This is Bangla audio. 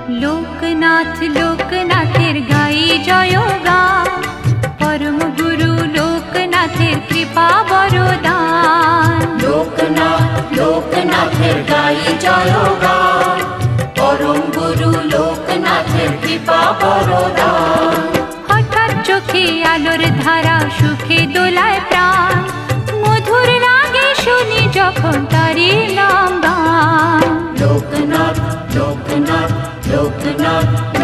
লোকনাথ লোকনাথের গাই জয়গান, পরম গুরু লোকনাথের কৃপা বরদান। লোকনাথ লোকনাথের গাই জয়গান, পরম গুরু লোকনাথের কৃপা বরদান। হঠাৎ চোখে আলোর ধারা, সুখে দোলায় প্রাণ, মধুর লাগে শুনি যখন তারি নাম গান। লোকনাথ লোকনাথ লোকনাথ